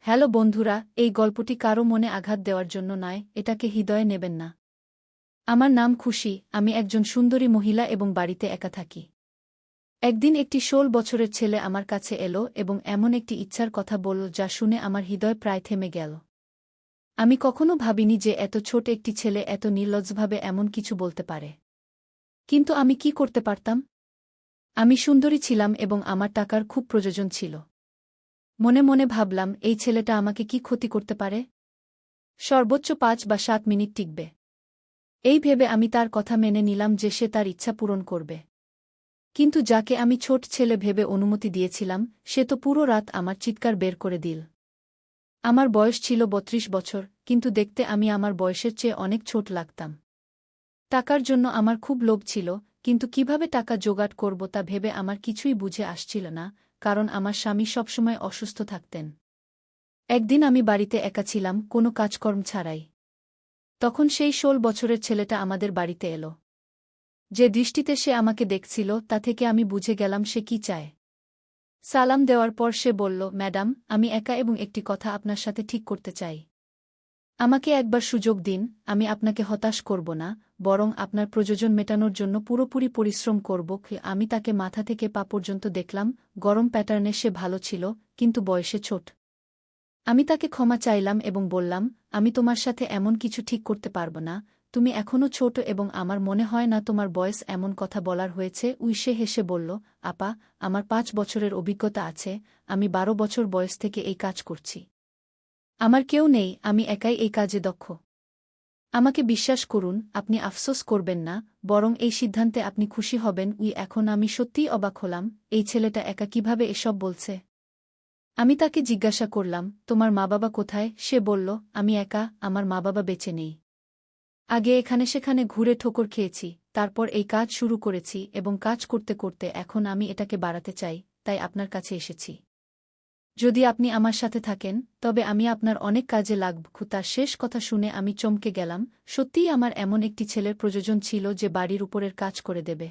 Hello বন্ধুরা, এই গল্পটি কারও মনে আঘাত দেওয়ার জন্য নয়, এটাকে হৃদয়ে নেবেন না। আমার নাম খুশি, আমি একজন সুন্দরী মহিলা এবং বাড়িতে একা থাকি। একদিন একটি ১৬ বছরের ছেলে আমার কাছে এলো এবং এমন একটি ইচ্ছার কথা বলল যা শুনে আমার হৃদয় প্রায় থেমে গেল। আমি কখনো ভাবিনি যে এত ছোট একটি ছেলে এত নির্লজ্জভাবে এমন কিছু বলতে পারে। কিন্তু আমি কি করতে পারতাম? আমি সুন্দরী ছিলাম এবং আমার টাকার খুব প্রয়োজন ছিল। মনে মনে ভাবলাম, এই ছেলেটা আমাকে কি ক্ষতি করতে পারে? সর্বোচ্চ ৫ বা ৭ মিনিট টিকবে। এই ভেবে আমি তার কথা মেনে নিলাম যে সে তার ইচ্ছা পূরণ করবে। কিন্তু যাকে আমি ছোট ছেলে ভেবে অনুমতি দিয়েছিলাম, সে তো পুরো রাত আমার চিৎকার বের করে দিল। আমার বয়স ছিল ৩২ বছর, কিন্তু দেখতে আমি আমার বয়সের চেয়ে অনেক ছোট লাগতাম। টাকার জন্য আমার খুব লোভ ছিল, কিন্তু কিভাবে টাকা জোগাড় করব তা ভেবে আমার কিছুই বুঝে আসছিল না, কারণ আমার স্বামী সবসময় অসুস্থ থাকতেন। একদিন আমি বাড়িতে একা ছিলাম, কোনো কাজকর্ম ছাড়াই। তখন সেই ১৬ বছরের ছেলেটা আমাদের বাড়িতে এলো। যে দৃষ্টিতে সে আমাকে দেখছিল তা থেকে আমি বুঝে গেলাম সে কি চায়। সালাম দেওয়ার পর সে বলল, ম্যাডাম, আমি একা এবং একটি কথা আপনার সাথে ঠিক করতে চাই। আমাকে একবার সুযোগ দিন, আমি আপনাকে হতাশ করব না, বরং আপনার প্রয়োজন মেটানোর জন্য পুরোপুরি পরিশ্রম করব। আমি তাকে মাথা থেকে পা পর্যন্ত দেখলাম, গরম প্যাটার্নে সে ভালো ছিল, কিন্তু বয়সে ছোট। আমি তাকে ক্ষমা চাইলাম এবং বললাম, আমি তোমার সাথে এমন কিছু ঠিক করতে পারব না, তুমি এখনও ছোট এবং আমার মনে হয় না তোমার বয়স এমন কথা বলার হয়েছে। সে হেসে বলল, আপা, আমার ৫ বছরের অভিজ্ঞতা আছে, আমি ১২ বছর বয়স থেকে এই কাজ করছি। আমার কেউ নেই, আমি একাই এই কাজে দক্ষ। আমাকে বিশ্বাস করুন, আপনি আফসোস করবেন না, বরং এই সিদ্ধান্তে আপনি খুশি হবেন। এখন আমি সত্যিই অবাক হলাম, এই ছেলেটা একা কিভাবে এসব বলছে। আমি তাকে জিজ্ঞাসা করলাম, তোমার মা-বাবা কোথায়? সে বলল, আমি একা, আমার মা-বাবা বেঁচে নেই। আগে এখানে সেখানে ঘুরে ঠোকর খেয়েছি, তারপর এই কাজ শুরু করেছি এবং কাজ করতে করতে এখন আমি এটাকে বাড়াতে চাই, তাই আপনার কাছে এসেছি। যদি আপনি আমার সাথে থাকেন, তবে আমি আপনার অনেক কাজে লাগব। তার শেষ কথা শুনে আমি চমকে গেলাম, সত্যিই আমার এমন একটি ছেলের প্রয়োজন ছিল যে বাড়ির উপরের কাজ করে দেবে।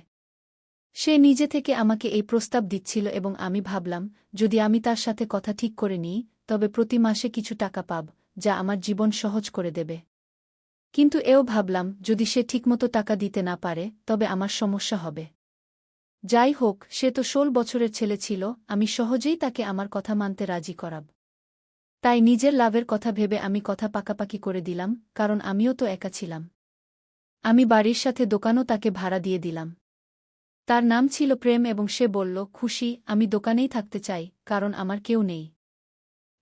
সে নিজে থেকে আমাকে এই প্রস্তাব দিচ্ছিল এবং আমি ভাবলাম, যদি আমি তার সাথে কথা ঠিক করে নিই, তবে প্রতি মাসে কিছু টাকা পাব, যা আমার জীবন সহজ করে দেবে। কিন্তু এও ভাবলাম, যদি সে ঠিকমতো টাকা দিতে না পারে, তবে আমার সমস্যা হবে। যাই হোক, সে তো ১৬ বছরের ছেলে ছিল, আমি সহজেই তাকে আমার কথা মানতে রাজি করাব। তাই নিজের লাভের কথা ভেবে আমি কথা পাকাপাকি করে দিলাম, কারণ আমিও তো একা ছিলাম। আমি বাড়ির সাথে দোকানও তাকে ভাড়া দিয়ে দিলাম। তার নাম ছিল প্রেম এবং সে বলল, খুশি, আমি দোকানেই থাকতে চাই, কারণ আমার কেউ নেই।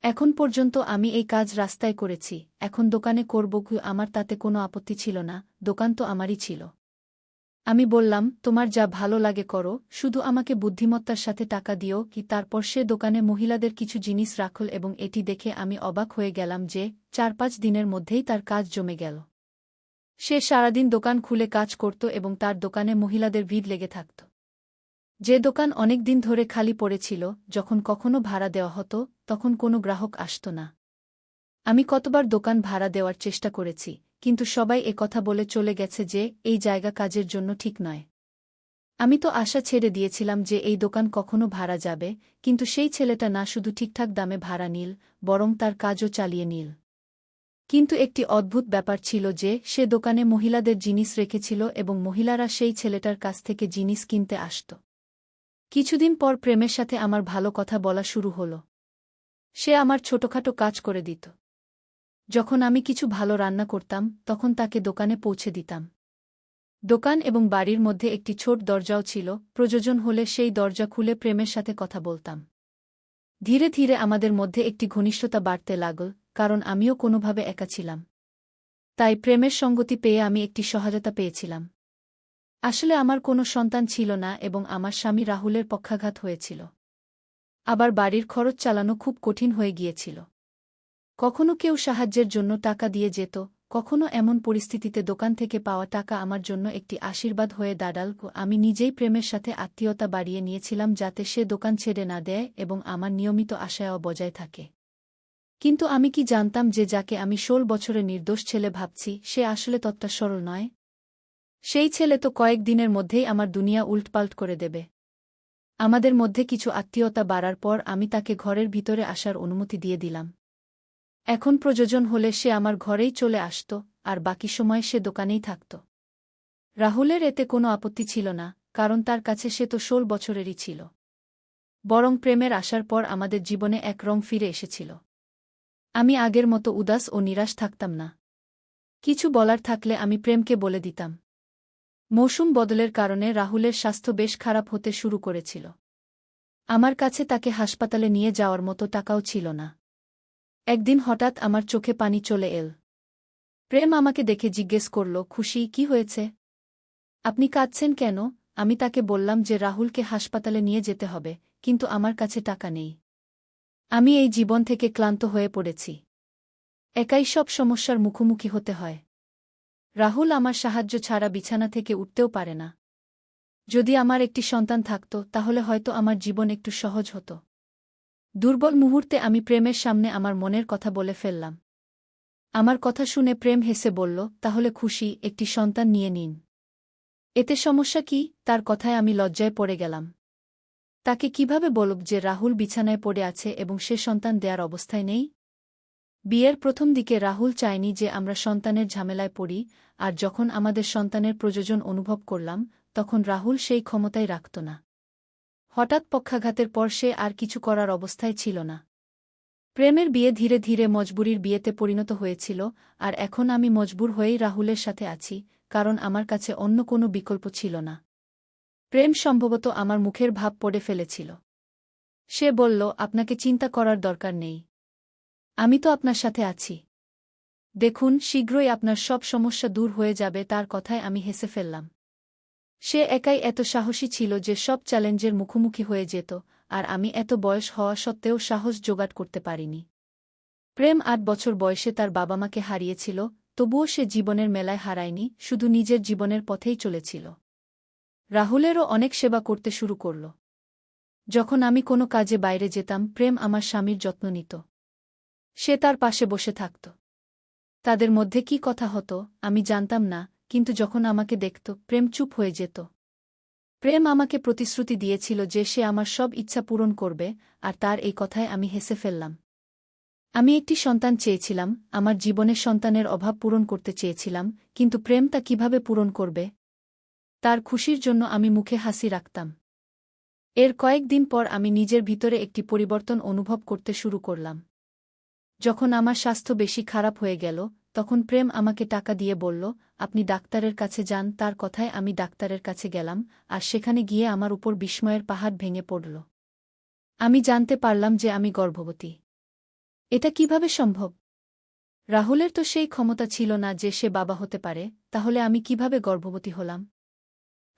এখন পর্যন্ত আমি এই কাজ রাস্তায় করেছি, এখন দোকানে করব। আমার তাতে কোনো আপত্তি ছিল না, দোকান তো আমারই ছিল। আমি বললাম, তোমার যা ভালো লাগে করো, শুধু আমাকে বুদ্ধিমত্তার সাথে টাকা দিও। তারপর সে দোকানে মহিলাদের কিছু জিনিস রাখল এবং এটি দেখে আমি অবাক হয়ে গেলাম যে ৪-৫ দিনের মধ্যেই তার কাজ জমে গেল। সে সারাদিন দোকান খুলে কাজ করত এবং তার দোকানে মহিলাদের ভিড় লেগে থাকত। যে দোকান অনেক দিন ধরে খালি পড়েছিল, যখন কখনো ভাড়া দেওয়া হতো, তখন কোনো গ্রাহক আসত না। আমি কতবার দোকান ভাড়া দেওয়ার চেষ্টা করেছি, কিন্তু সবাই কথা বলে চলে গেছে যে এই জায়গা কাজের জন্য ঠিক নয়। আমি তো আশা ছেড়ে দিয়েছিলাম যে এই দোকান কখনো ভাড়া যাবে, কিন্তু সেই ছেলেটা না শুধু ঠিকঠাক দামে ভাড়া নিল, বরং তার কাজও চালিয়ে নিল। কিন্তু একটি অদ্ভুত ব্যাপার ছিল যে সে দোকানে মহিলাদের জিনিস রেখেছিল এবং মহিলারা সেই ছেলেটার কাছ থেকে জিনিস কিনতে আসত। কিছুদিন পর প্রেমের সাথে আমার ভালো কথা বলা শুরু হল। সে আমার ছোটখাটো কাজ করে দিত। যখন আমি কিছু ভালো রান্না করতাম, তখন তাকে দোকানে পৌঁছে দিতাম। দোকান এবং বাড়ির মধ্যে একটি ছোট দরজাও ছিল, প্রয়োজন হলে সেই দরজা খুলে প্রেমের সাথে কথা বলতাম। ধীরে ধীরে আমাদের মধ্যে একটি ঘনিষ্ঠতা বাড়তে লাগল, কারণ আমিও কোনোভাবে একা ছিলাম। তাই প্রেমের সঙ্গতি পেয়ে আমি একটি সহায়তা পেয়েছিলাম। আসলে আমার কোনো সন্তান ছিল না এবং আমার স্বামী রাহুলের পক্ষাঘাত হয়েছিল। আবার বাড়ির খরচ চালানো খুব কঠিন হয়ে গিয়েছিল। কখনো কেউ সাহায্যের জন্য টাকা দিয়ে যেত, কখনো এমন পরিস্থিতিতে দোকান থেকে পাওয়া টাকা আমার জন্য একটি আশীর্বাদ হয়ে দাঁড়াল। আমি নিজেই প্রেমের সাথে আত্মীয়তা বাড়িয়ে নিয়েছিলাম যাতে সে দোকান ছেড়ে না দেয় এবং আমার নিয়মিত আশাও বজায় থাকে। কিন্তু আমি কি জানতাম যে যাকে আমি ১৬ বছরের নির্দোষ ছেলে ভাবছি, সে আসলে ততটা সরল নয়। সেই ছেলে তো কয়েক দিনের মধ্যেই আমার দুনিয়া উল্টপাল্ট করে দেবে। আমাদের মধ্যে কিছু আত্মীয়তা বাড়ার পর আমি তাকে ঘরের ভিতরে আসার অনুমতি দিয়ে দিলাম। এখন প্রয়োজন হলে সে আমার ঘরেই চলে আসত, আর বাকি সময় সে দোকানেই থাকত। রাহুলের এতে কোনো আপত্তি ছিল না, কারণ তার কাছে সে তো 16 বছরেরই ছিল। বরং প্রেমের আসার পর আমাদের জীবনে এক রং ফিরে এসেছিল। আমি আগের মতো উদাস ও নিরাশ থাকতাম না। কিছু বলার থাকলে আমি প্রেমকে বলে দিতাম। মৌসুম বদলের কারণে রাহুলের স্বাস্থ্য বেশ খারাপ হতে শুরু করেছিল। আমার কাছে তাকে হাসপাতালে নিয়ে যাওয়ার মতো টাকাও ছিল না। একদিন হঠাৎ আমার চোখে পানি চলে এল। প্রেম আমাকে দেখে জিজ্ঞেস করল, খুশি, কি হয়েছে? আপনি কাঁদছেন কেন? আমি তাকে বললাম যে রাহুলকে হাসপাতালে নিয়ে যেতে হবে, কিন্তু আমার কাছে টাকা নেই। আমি এই জীবন থেকে ক্লান্ত হয়ে পড়েছি। একাই সব সমস্যার মুখোমুখি হতে হয়। রাহুল আমার সাহায্য ছাড়া বিছানা থেকে উঠতেও পারে না। যদি আমার একটি সন্তান থাকত, তাহলে হয়তো আমার জীবন একটু সহজ হতো। দুর্বল মুহূর্তে আমি প্রেমের সামনে আমার মনের কথা বলে ফেললাম। আমার কথা শুনে প্রেম হেসে বলল, তাহলে খুশি, একটি সন্তান নিয়ে নিন। এতে সমস্যা কি? তার কথায় আমি লজ্জায় পড়ে গেলাম। তাকে কিভাবে বলব যে রাহুল বিছানায় পড়ে আছে এবং সে সন্তান দেয়ার অবস্থায় নেই? বিয়ের প্রথম দিকে রাহুল চায়নি যে আমরা সন্তানের ঝামেলায় পড়ি, আর যখন আমাদের সন্তানের প্রয়োজন অনুভব করলাম, তখন রাহুল সেই ক্ষমতাই রাখত না। হঠাৎ পক্ষাঘাতের পর সে আর কিছু করার অবস্থায় ছিল না। প্রেমের বিয়ে ধীরে ধীরে মজবুরির বিয়েতে পরিণত হয়েছিল, আর এখন আমি মজবুর হয়েই রাহুলের সাথে আছি, কারণ আমার কাছে অন্য কোনো বিকল্প ছিল না। প্রেম সম্ভবত আমার মুখের ভাব পড়ে ফেলেছিল। সে বলল, আপনাকে চিন্তা করার দরকার নেই। আমি তো আপনার সাথে আছি। দেখুন, শীঘ্রই আপনার সব সমস্যা দূর হয়ে যাবে। তার কথায় আমি হেসে ফেললাম। সে একাই এত সাহসী ছিল যে সব চ্যালেঞ্জের মুখোমুখি হয়ে যেত, আর আমি এত বয়স হওয়া সত্ত্বেও সাহস জোগাড় করতে পারিনি। প্রেম 8 বছর বয়সে তার বাবা-মাকে হারিয়েছিল, তবুও সে জীবনের মেলায় হারায়নি, শুধু নিজের জীবনের পথেই চলেছিল। রাহুলেরও অনেক সেবা করতে শুরু করল। যখন আমি কোনো কাজে বাইরে যেতাম, প্রেম আমার স্বামীর যত্ন নিত। সে তার পাশে বসে থাকত। তাদের মধ্যে কি কথা হতো আমি জানতাম না, কিন্তু যখন আমাকে দেখত, প্রেম চুপ হয়ে যেত। প্রেম আমাকে প্রতিশ্রুতি দিয়েছিল যে সে আমার সব ইচ্ছা পূরণ করবে, আর তার এই কথায় আমি হেসে ফেললাম। আমি একটি সন্তান চেয়েছিলাম, আমার জীবনের সন্তানের অভাব পূরণ করতে চেয়েছিলাম, কিন্তু প্রেম তা কিভাবে পূরণ করবে? তার খুশির জন্য আমি মুখে হাসি রাখতাম। এর কয়েকদিন পর আমি নিজের ভিতরে একটি পরিবর্তন অনুভব করতে শুরু করলাম। যখন আমার স্বাস্থ্য বেশি খারাপ হয়ে গেল, তখন প্রেম আমাকে টাকা দিয়ে বলল, আপনি ডাক্তারের কাছে যান। তার কথায় আমি ডাক্তারের কাছে গেলাম, আর সেখানে গিয়ে আমার উপর বিস্ময়ের পাহাড় ভেঙে পড়ল। আমি জানতে পারলাম যে আমি গর্ভবতী। এটা কিভাবে সম্ভব? রাহুলের তো সেই ক্ষমতা ছিল না যে সে বাবা হতে পারে, তাহলে আমি কিভাবে গর্ভবতী হলাম?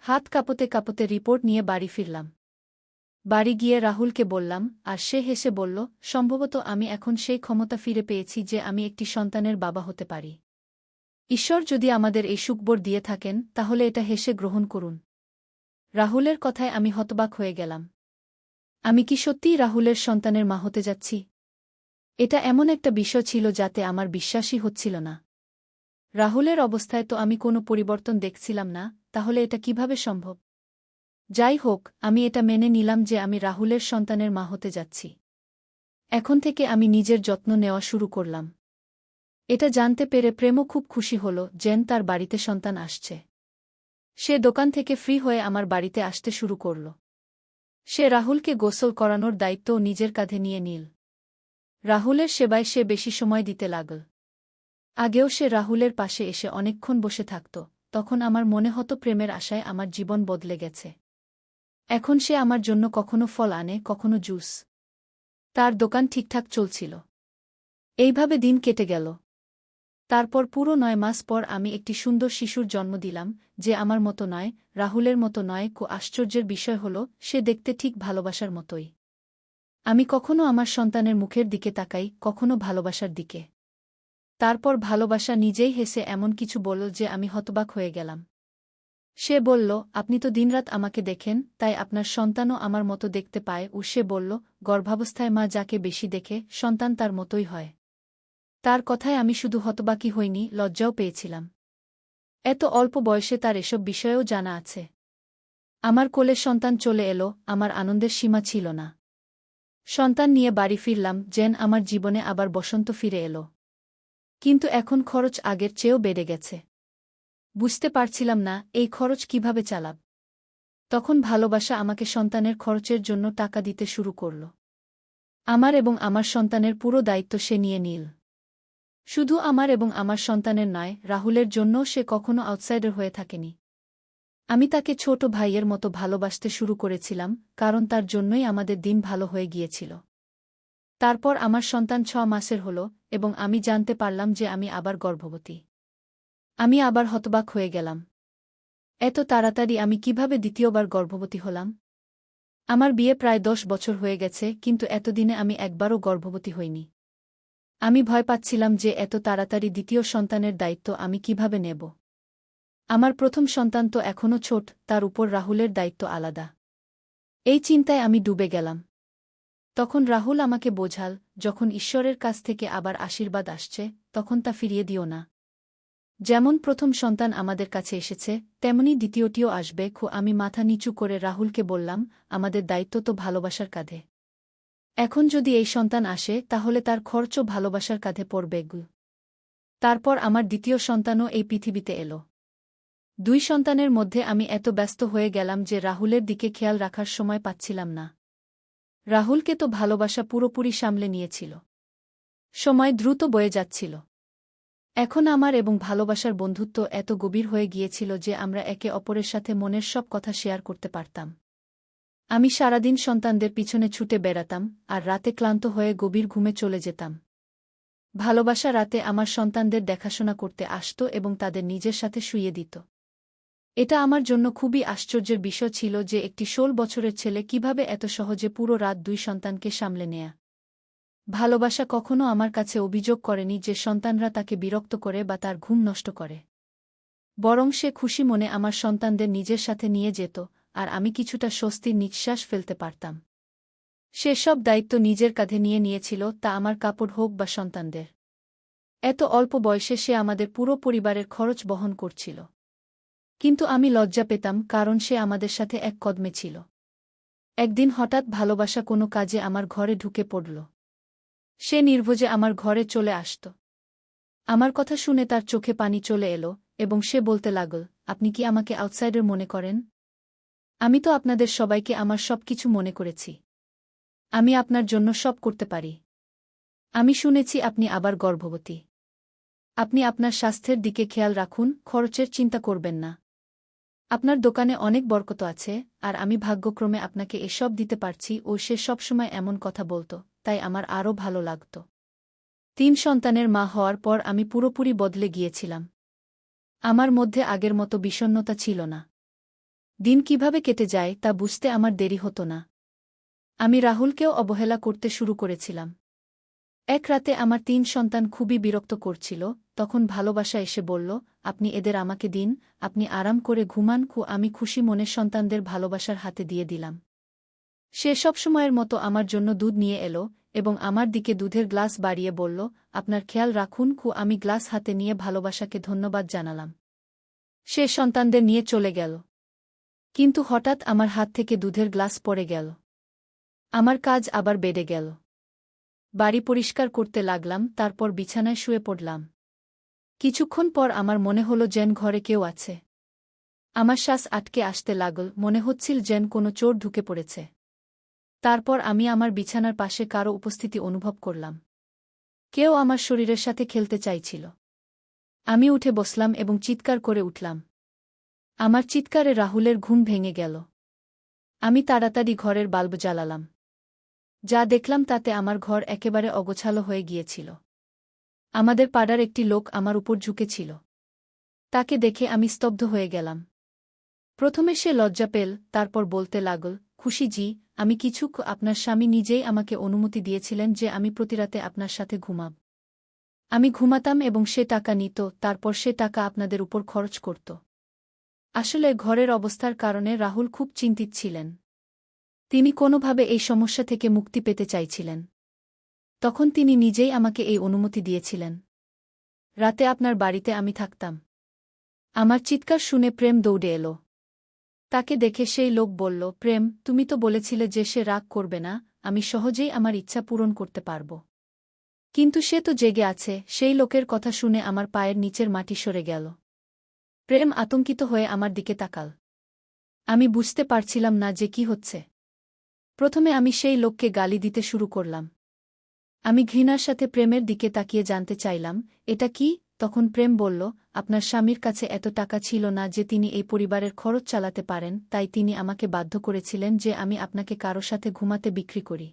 হাত কাঁপতে কাঁপতে রিপোর্ট নিয়ে বাড়ি ফিরলাম। বাড়ি গিয়ে রাহুলকে বললাম, আর সে হেসে বলল, সম্ভবত আমি এখন সেই ক্ষমতা ফিরে পেয়েছি যে আমি একটি সন্তানের বাবা হতে পারি। ঈশ্বর যদি আমাদের এই সুখবর দিয়ে থাকেন, তাহলে এটা হেসে গ্রহণ করুন। রাহুলের কথায় আমি হতবাক হয়ে গেলাম। আমি কি সত্যিই রাহুলের সন্তানের মা হতে যাচ্ছি? এটা এমন একটা বিষয় ছিল যাতে আমার বিশ্বাসই হচ্ছিল না। রাহুলের অবস্থায় তো আমি কোনো পরিবর্তন দেখছিলাম না, তাহলে এটা কিভাবে সম্ভব? যাই হোক, আমি এটা মেনে নিলাম যে আমি রাহুলের সন্তানের মা হতে যাচ্ছি। এখন থেকে আমি নিজের যত্ন নেওয়া শুরু করলাম। এটা জানতে পেরে প্রেমও খুব খুশি হল যেন তার বাড়িতে সন্তান আসছে। সে দোকান থেকে ফ্রি হয়ে আমার বাড়িতে আসতে শুরু করল। সে রাহুলকে গোসল করানোর দায়িত্বও নিজের কাঁধে নিয়ে নিল। রাহুলের সেবায় সে বেশি সময় দিতে লাগল। আগেও সে রাহুলের পাশে এসে অনেকক্ষণ বসে থাকত, তখন আমার মনে হতো প্রেমের আশায় আমার জীবন বদলে গেছে। এখন সে আমার জন্য কখনো ফল আনে, কখনো জুস। তার দোকান ঠিকঠাক চলছিল। এইভাবে দিন কেটে গেল। তারপর পুরো 9 মাস পর আমি একটি সুন্দর শিশুর জন্ম দিলাম, যে আমার মতো নয়, রাহুলের মতো নয়। আশ্চর্যের বিষয় হল, সে দেখতে ঠিক ভালোবাসার মতোই। আমি কখনো আমার সন্তানের মুখের দিকে তাকাই, কখনো ভালোবাসার দিকে। তারপর ভালোবাসা নিজেই হেসে এমন কিছু বলল যে আমি হতবাক হয়ে গেলাম। সে বলল, আপনি তো দিনরাত আমাকে দেখেন, তাই আপনার সন্তানও আমার মতো দেখতে পায়। সে বলল, গর্ভাবস্থায় মা যাকে বেশি দেখে, সন্তান তার মতোই হয়। তার কথায় আমি শুধু হতবাকই হইনি, লজ্জাও পেয়েছিলাম। এত অল্প বয়সে তার এসব বিষয়েও জানা আছে। আমার কোলে সন্তান চলে এলো, আমার আনন্দের সীমা ছিল না। সন্তান নিয়ে বাড়ি ফিরলাম, যেন আমার জীবনে আবার বসন্ত ফিরে এলো। কিন্তু এখন খরচ আগের চেয়েও বেড়ে গেছে। বুঝতে পারছিলাম না এই খরচ কিভাবে চালাব। তখন ভালোবাসা আমাকে সন্তানের খরচের জন্য টাকা দিতে শুরু করল। আমার এবং আমার সন্তানের পুরো দায়িত্ব সে নিয়ে নিল। শুধু আমার এবং আমার সন্তানের নয়, রাহুলের জন্যও সে কখনো আউটসাইডার হয়ে থাকেনি। আমি তাকে ছোট ভাইয়ের মতো ভালোবাসতে শুরু করেছিলাম, কারণ তার জন্যই আমাদের দিন ভালো হয়ে গিয়েছিল। তারপর আমার সন্তান 6 মাসের হল এবং আমি জানতে পারলাম যে আমি আবার গর্ভবতী। আমি আবার হতবাক হয়ে গেলাম। এত তাড়াতাড়ি আমি কিভাবে দ্বিতীয়বার গর্ভবতী হলাম? আমার বিয়ে প্রায় 10 বছর হয়ে গেছে, কিন্তু এতদিনে আমি একবারও গর্ভবতী হইনি। আমি ভয় পাচ্ছিলাম যে এত তাড়াতাড়ি দ্বিতীয় সন্তানের দায়িত্ব আমি কিভাবে নেব। আমার প্রথম সন্তান তো এখনও ছোট, তার উপর রাহুলের দায়িত্ব আলাদা। এই চিন্তায় আমি ডুবে গেলাম। তখন রাহুল আমাকে বোঝাল, যখন ঈশ্বরের কাছ থেকে আবার আশীর্বাদ আসছে, তখন তা ফিরিয়ে দিও না। যেমন প্রথম সন্তান আমাদের কাছে এসেছে, তেমনি দ্বিতীয়টিও আসবে। আমি মাথা নিচু করে রাহুলকে বললাম, আমাদের দায়িত্ব তো ভালোবাসার কাঁধে। এখন যদি এই সন্তান আসে, তাহলে তার খরচও ভালোবাসার কাঁধে পড়বে। তারপর আমার দ্বিতীয় সন্তানও এই পৃথিবীতে এলো। 2 সন্তানের মধ্যে আমি এত ব্যস্ত হয়ে গেলাম যে রাহুলের দিকে খেয়াল রাখার সময় পাচ্ছিলাম না। রাহুলকে তো ভালোবাসা পুরোপুরি সামলে নিয়েছিল। সময় দ্রুত বয়ে যাচ্ছিল। এখন আমার এবং ভালোবাসার বন্ধুত্ব এত গভীর হয়ে গিয়েছিল যে আমরা একে অপরের সাথে মনের সব কথা শেয়ার করতে পারতাম। আমি সারাদিন সন্তানদের পিছনে ছুটে বেড়াতাম, আর রাতে ক্লান্ত হয়ে গভীর ঘুমে চলে যেতাম। ভালোবাসা রাতে আমার সন্তানদের দেখাশোনা করতে আসত এবং তাদের নিজের সাথে শুইয়ে দিত। এটা আমার জন্য খুবই আশ্চর্যের বিষয় ছিল যে একটি 16 বছরের ছেলে কিভাবে এত সহজে পুরো রাত 2 সন্তানকে সামলে নেয়া। ভালোবাসা কখনো আমার কাছে অভিযোগ করেনি যে সন্তানরা তাকে বিরক্ত করে বা তার ঘুম নষ্ট করে। বরং সে খুশি মনে আমার সন্তানদের নিজের সাথে নিয়ে যেত, আর আমি কিছুটা স্বস্তির নিঃশ্বাস ফেলতে পারতাম। সে সব দায়িত্ব নিজের কাঁধে নিয়ে নিয়েছিল, তা আমার কাপড় হোক বা সন্তানদের। এত অল্প বয়সে সে আমাদের পুরো পরিবারের খরচ বহন করছিল। কিন্তু আমি লজ্জা পেতাম, কারণ সে আমাদের সাথে এক কদমে ছিল। একদিন হঠাৎ ভালোবাসা কোনো কাজে আমার ঘরে ঢুকে পড়ল। সে নির্ভয়ে আমার ঘরে চলে আসত। আমার কথা শুনে তার চোখে পানি চলে এলো এবং সে বলতে লাগল, আপনি কি আমাকে আউটসাইডার মনে করেন? আমি তো আপনাদের সবাইকে আমার সব কিছু মনে করেছি। আমি আপনার জন্য সব করতে পারি। আমি শুনেছি আপনি আবার গর্ভবতী। আপনি আপনার স্বাস্থ্যের দিকে খেয়াল রাখুন, খরচের চিন্তা করবেন না। আপনার দোকানে অনেক বরকত আছে, আর আমি ভাগ্যক্রমে আপনাকে এসব দিতে পারছি। ও সে সবসময় এমন কথা বলত, তাই আমার আরও ভালো লাগত। 3 সন্তানের মা হওয়ার পর আমি পুরোপুরি বদলে গিয়েছিলাম। আমার মধ্যে আগের মতো বিষণ্ণতা ছিল না। দিন কিভাবে কেটে যায় তা বুঝতে আমার দেরি হতো না। আমি রাহুলকেও অবহেলা করতে শুরু করেছিলাম। এক রাতে আমার 3 সন্তান খুবই বিরক্ত করছিল, তখন ভালোবাসা এসে বলল, আপনি এদের আমাকে দিন, আপনি আরাম করে ঘুমান। আমি খুশি মনে সন্তানদের ভালোবাসার হাতে দিয়ে দিলাম। সে সবসময়ের মতো আমার জন্য দুধ নিয়ে এলো এবং আমার দিকে দুধের গ্লাস বাড়িয়ে বলল, আপনার খেয়াল রাখুন। আমি গ্লাস হাতে নিয়ে ভালোবাসাকে ধন্যবাদ জানালাম। সে সন্তানদের নিয়ে চলে গেল। কিন্তু হঠাৎ আমার হাত থেকে দুধের গ্লাস পড়ে গেল। আমার কাজ আবার বেড়ে গেল। বাড়ি পরিষ্কার করতে লাগলাম, তারপর বিছানায় শুয়ে পড়লাম। কিছুক্ষণ পর আমার মনে হলো যেন ঘরে কেউ আছে। আমার শ্বাস আটকে আসতে লাগল, মনে হচ্ছিল যেন কোনো চোর ঢুকে পড়েছে। তারপর আমি আমার বিছানার পাশে কারো উপস্থিতি অনুভব করলাম। কেউ আমার শরীরের সাথে খেলতে চাইছিল। আমি উঠে বসলাম এবং চিৎকার করে উঠলাম। আমার চিৎকারে রাহুলের ঘুম ভেঙে গেল। আমি তাড়াতাড়ি ঘরের বাল্ব জ্বালালাম। যা দেখলাম তাতে আমার ঘর একেবারে অগোছালো হয়ে গিয়েছিল। আমাদের পাড়ার একটি লোক আমার উপর ঝুঁকেছিল। তাকে দেখে আমি স্তব্ধ হয়ে গেলাম। প্রথমে সে লজ্জা পেল, তারপর বলতে লাগল, খুশিজি, আমি কিছু আপনার স্বামী নিজেই আমাকে অনুমতি দিয়েছিলেন যে আমি প্রতিরাতে আপনার সাথে ঘুমাব। আমি ঘুমাতাম এবং সে টাকা নিত, তারপর সে টাকা আপনাদের উপর খরচ করত। আসলে ঘরের অবস্থার কারণে রাহুল খুব চিন্তিত ছিলেন। তিনি কোনোভাবে এই সমস্যা থেকে মুক্তি পেতে চাইছিলেন। তখন তিনি নিজেই আমাকে এই অনুমতি দিয়েছিলেন। রাতে আপনার বাড়িতে আমি থাকতাম। আমার চিৎকার শুনে প্রেম দৌড়ে এলো। তাকে দেখে সেই লোক বলল, প্রেম, তুমি তো বলেছিলে যে সে রাগ করবে না, আমি সহজেই আমার ইচ্ছা পূরণ করতে পারব। কিন্তু সে তো জেগে আছে। সেই লোকের কথা শুনে আমার পায়ের নিচের মাটি সরে গেল। প্রেম আতঙ্কিত হয়ে আমার দিকে তাকাল। আমি বুঝতে পারছিলাম না যে কি হচ্ছে। প্রথমে আমি সেই লোককে গালি দিতে শুরু করলাম। আমি ঘৃণার সাথে প্রেমের দিকে তাকিয়ে জানতে চাইলাম, এটা কি? তখন প্রেম বলল, আপনার স্বামীর কাছে এত টাকা ছিল না যে তিনি এই পরিবারের খরচ চালাতে পারেন, তাই তিনি আমাকে বাধ্য করেছিলেন যে আমি আপনাকে কারো সাথে ঘুমাতে বিক্রি করি।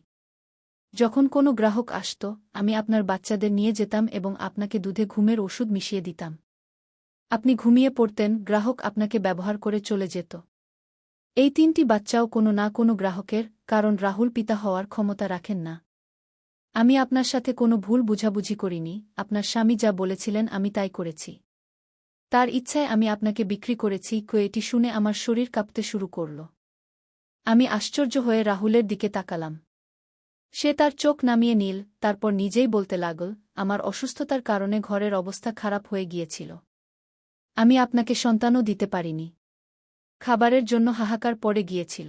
যখন কোনো গ্রাহক আসত, আমি আপনার বাচ্চাদের নিয়ে যেতাম এবং আপনাকে দুধে ঘুমের ওষুধ মিশিয়ে দিতাম। আপনি ঘুমিয়ে পড়তেন, গ্রাহক আপনাকে ব্যবহার করে চলে যেত। এই 3টি বাচ্চাও কোনো না কোনো গ্রাহকের, কারণ রাহুল পিতা হওয়ার ক্ষমতা রাখেন না। আমি আপনার সাথে কোনো ভুল বুঝাবুঝি করিনি, আপনার স্বামী যা বলেছিলেন আমি তাই করেছি। তার ইচ্ছায় আমি আপনাকে বিক্রি করেছি। এটি শুনে আমার শরীর কাঁপতে শুরু করল। আমি আশ্চর্য হয়ে রাহুলের দিকে তাকালাম। সে তার চোখ নামিয়ে নিল, তারপর নিজেই বলতে লাগল, আমার অসুস্থতার কারণে ঘরের অবস্থা খারাপ হয়ে গিয়েছিল। আমি আপনাকে সন্তানও দিতে পারিনি। খাবারের জন্য হাহাকার পড়ে গিয়েছিল।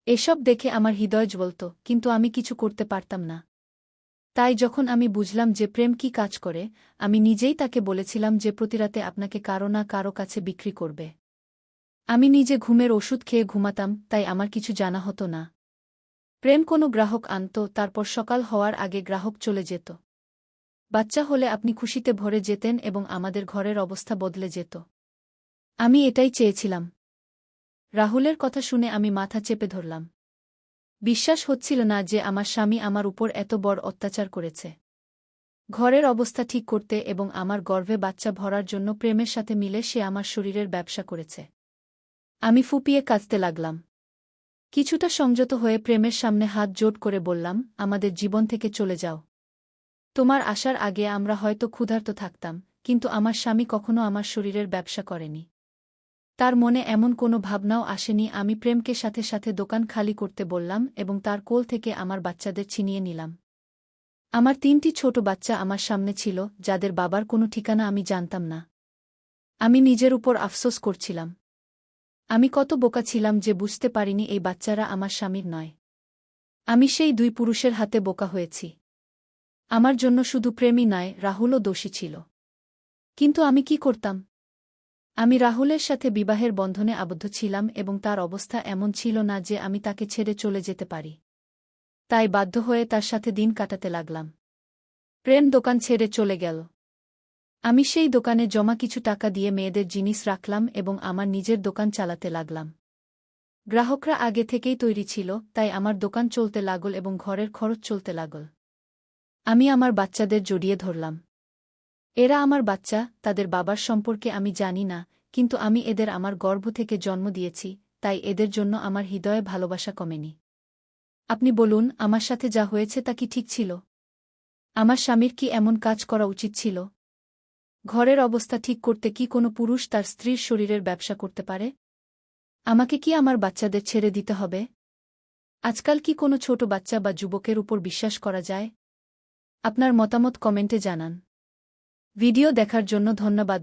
এসব দেখে আমার হৃদয় জ্বলত, কিন্তু আমি কিছু করতে পারতাম না। তাই যখন আমি বুঝলাম যে প্রেম কি কাজ করে, আমি নিজেই তাকে বলেছিলাম যে প্রতিরাতে আপনাকে কারো না কারো কাছে বিক্রি করবে। আমি নিজে ঘুমের ওষুধ খেয়ে ঘুমাতাম, তাই আমার কিছু জানা হতো না। প্রেম কোনো গ্রাহক আনত, তারপর সকাল হওয়ার আগে গ্রাহক চলে যেত। বাচ্চা হলে আপনি খুশিতে ভরে যেতেন এবং আমাদের ঘরের অবস্থা বদলে যেত। আমি এটাই চেয়েছিলাম। রাহুলের কথা শুনে আমি মাথা চেপে ধরলাম। বিশ্বাস হচ্ছিল না যে আমার স্বামী আমার উপর এত বড় অত্যাচার করেছে। ঘরের অবস্থা ঠিক করতে এবং আমার গর্ভে বাচ্চা ভরার জন্য প্রেমের সাথে মিলে সে আমার শরীরের ব্যবসা করেছে। আমি ফুপিয়ে কাঁদতে লাগলাম। কিছুটা সংযত হয়ে প্রেমের সামনে হাত জোড় করে বললাম, আমাদের জীবন থেকে চলে যাও। তোমার আসার আগে আমরা হয়তো ক্ষুধার্ত থাকতাম, কিন্তু আমার স্বামী কখনো আমার শরীরের ব্যবসা করেনি। তার মনে এমন কোনো ভাবনাও আসেনি। আমি প্রেমকে সাথে সাথে দোকান খালি করতে বললাম এবং তার কোল থেকে আমার বাচ্চাদের ছিনিয়ে নিলাম। আমার 3টি ছোট বাচ্চা আমার সামনে ছিল, যাদের বাবার কোনো ঠিকানা আমি জানতাম না। আমি নিজের উপর আফসোস করছিলাম। আমি কত বোকা ছিলাম যে বুঝতে পারিনি এই বাচ্চারা আমার স্বামীর নয়। আমি সেই 2 পুরুষের হাতে বোকা হয়েছি। আমার জন্য শুধু প্রেমই নয়, রাহুলও দোষী ছিল। কিন্তু আমি কি করতাম? আমি রাহুলের সাথে বিবাহের বন্ধনে আবদ্ধ ছিলাম এবং তার অবস্থা এমন ছিল না যে আমি তাকে ছেড়ে চলে যেতে পারি। তাই বাধ্য হয়ে তার সাথে দিন কাটাতে লাগলাম। প্রেম দোকান ছেড়ে চলে গেল। আমি সেই দোকানে জমা কিছু টাকা দিয়ে মেয়েদের জিনিস রাখলাম এবং আমার নিজের দোকান চালাতে লাগলাম। গ্রাহকরা আগে থেকেই তৈরি ছিল, তাই আমার দোকান চলতে লাগল এবং ঘরের খরচ চলতে লাগল। আমি আমার বাচ্চাদের জড়িয়ে ধরলাম। এরা আমার বাচ্চা, তাদের বাবার সম্পর্কে আমি জানি না, কিন্তু আমি এদের আমার গর্ভ থেকে জন্ম দিয়েছি, তাই এদের জন্য আমার হৃদয়ে ভালোবাসা কমেনি। আপনি বলুন, আমার সাথে যা হয়েছে তা কি ঠিক ছিল? আমার স্বামীর কি এমন কাজ করা উচিত ছিল? ঘরের অবস্থা ঠিক করতে কি কোনো পুরুষ তার স্ত্রীর শরীরের ব্যবসা করতে পারে? আমাকে কি আমার বাচ্চাদের ছেড়ে দিতে হবে? আজকাল কি কোনো ছোট বাচ্চা বা যুবকের উপর বিশ্বাস করা যায়? আপনার মতামত কমেন্টে জানান। ভিডিও দেখার জন্য ধন্যবাদ।